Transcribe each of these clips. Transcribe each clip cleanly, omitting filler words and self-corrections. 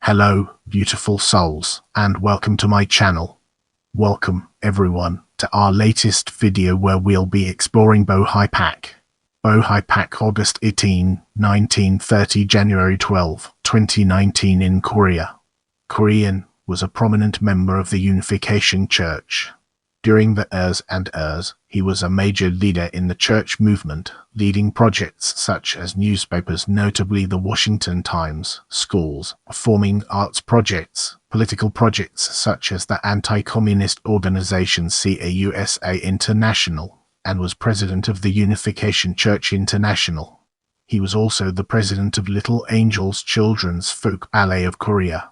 Hello, beautiful souls, and welcome to my channel. Welcome, everyone, to our latest video where we'll be exploring Hi Pak. Hi Pak, August 18, 1930, January 12, 2019 in Korea. Korean was a prominent member of the Unification Church. During the years, he was a major leader in the church movement, leading projects such as newspapers, notably the Washington Times, schools, performing arts projects, political projects such as the anti-communist organization CAUSA International, and was president of the Unification Church International. He was also the president of Little Angels Children's Folk Ballet of Korea.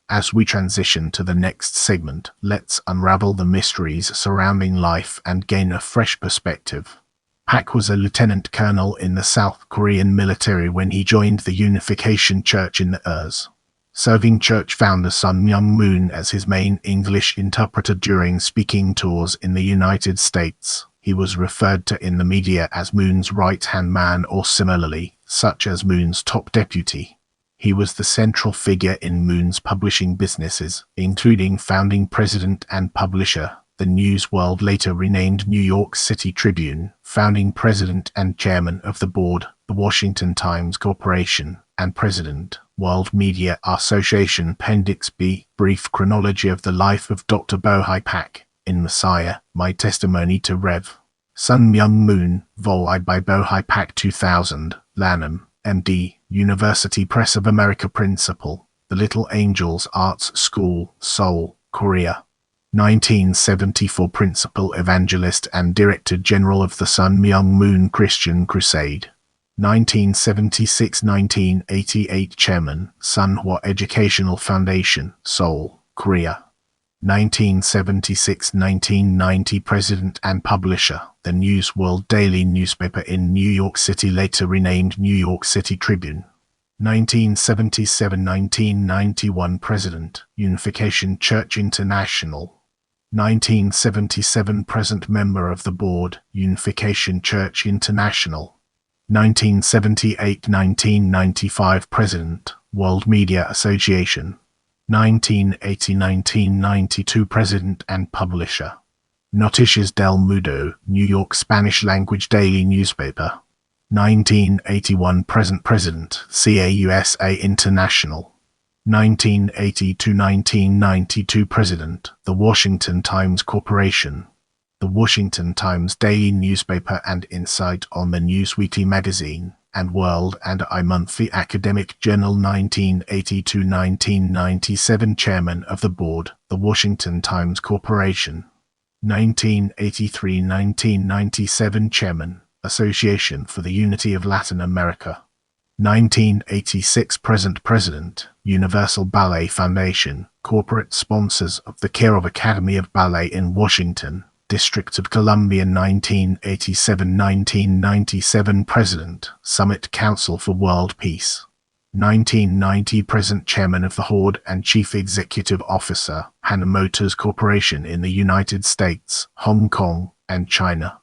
As we transition to the next segment, let's unravel the mysteries surrounding life and gain a fresh perspective. Pak was a lieutenant colonel in the South Korean military when he joined the Unification Church in the years, serving church founder Sun Myung-moon as his main English interpreter during speaking tours in the United States. He was referred to in the media as Moon's right-hand man or similarly, such as Moon's top deputy. He was the central figure in Moon's publishing businesses, including founding president and publisher, the news world later renamed New York City Tribune, founding president and chairman of the board, the Washington Times Corporation, and president, World Media Association. Appendix B, brief chronology of the life of Dr. Hi Pak, in Messiah, My Testimony to Rev. Sun Myung-moon, Vol. by Hi Pak 2000, Lanham, M.D., University Press of America. Principal, The Little Angels Arts School, Seoul, Korea. 1974 Principal Evangelist and Director General of the Sun Myung-moon Christian Crusade. 1976–1988 Chairman, Sunhwa Educational Foundation, Seoul, Korea. 1976–1990 President and Publisher, The News World Daily newspaper in New York City, later renamed New York City Tribune. 1977–1991 President, Unification Church International. 1977 Present Member of the Board, Unification Church International. 1978–1995 President, World Media Association. 1980–1992 President and Publisher, Noticias del Mundo, New York Spanish-language daily newspaper. 1981 Present President, CAUSA International. 1980–1992 President, The Washington Times Corporation, The Washington Times daily newspaper and insight on the Newsweekly magazine and World and I Monthly Academic Journal. 1982–1997 Chairman of the Board, The Washington Times Corporation. 1983–1997 Chairman, Association for the Unity of Latin America. 1986 Present President, Universal Ballet Foundation, Corporate Sponsors of the Care of Academy of Ballet in Washington, District of Columbia. 1987–1997 President, Summit Council for World Peace. 1990 Present Chairman of the Board and Chief Executive Officer, Hana Motors Corporation in the United States, Hong Kong, and China.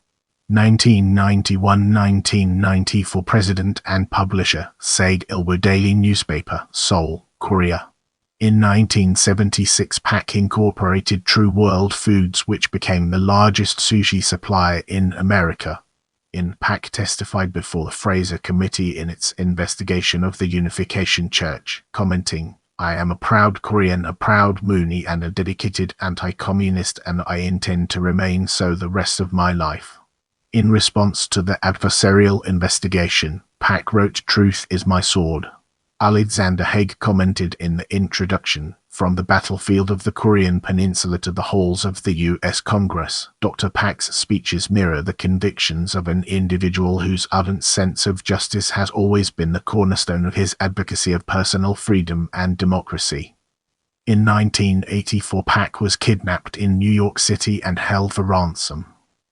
1991–1994 President and Publisher, Sag-ilbo Daily Newspaper, Seoul, Korea. In 1976 Pak incorporated True World Foods, which became the largest sushi supplier in America. Pak testified before the Fraser Committee in its investigation of the Unification Church, commenting, "I am a proud Korean, a proud Moonie, and a dedicated anti-communist, and I intend to remain so the rest of my life." In response to the adversarial investigation, Pak wrote, "Truth is my sword." Alexander Haig commented in the introduction, "From the battlefield of the Korean Peninsula to the halls of the U.S. Congress, Dr. Pak's speeches mirror the convictions of an individual whose ardent sense of justice has always been the cornerstone of his advocacy of personal freedom and democracy." In 1984 Pak was kidnapped in New York City and held for ransom.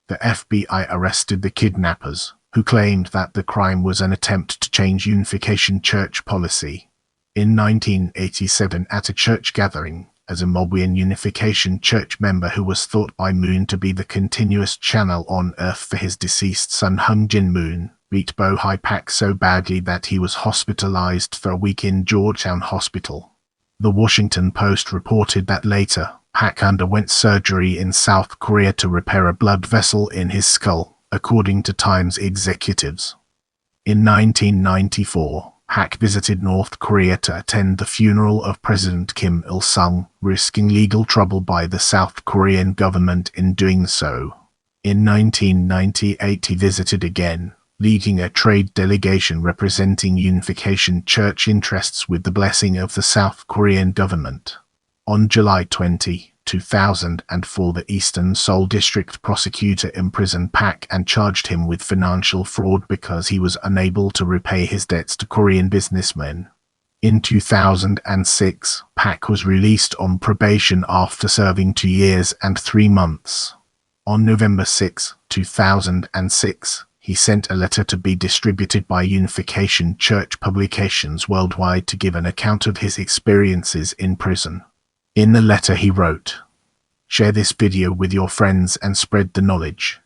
The FBI arrested the kidnappers, who claimed that the crime was an attempt to change Unification Church policy. In 1987 at a church gathering, a Zimbabwean Unification Church member who was thought by Moon to be the continuous channel on earth for his deceased son Hung Jin Moon, beat Hi Pak so badly that he was hospitalized for a week in Georgetown Hospital. The Washington Post reported that later, Pak underwent surgery in South Korea to repair a blood vessel in his skull, according to Times executives. In 1994, Pak visited North Korea to attend the funeral of President Kim Il-sung, risking legal trouble by the South Korean government in doing so. In 1998 he visited again, leading a trade delegation representing Unification Church interests with the blessing of the South Korean government. On July 20, 2004, the Eastern Seoul District prosecutor imprisoned Pak and charged him with financial fraud because he was unable to repay his debts to Korean businessmen. In 2006, Pak was released on probation after serving 2 years and 3 months. On November 6, 2006, he sent a letter to be distributed by Unification Church publications worldwide to give an account of his experiences in prison. In the letter he wrote, "Share this video with your friends and spread the knowledge.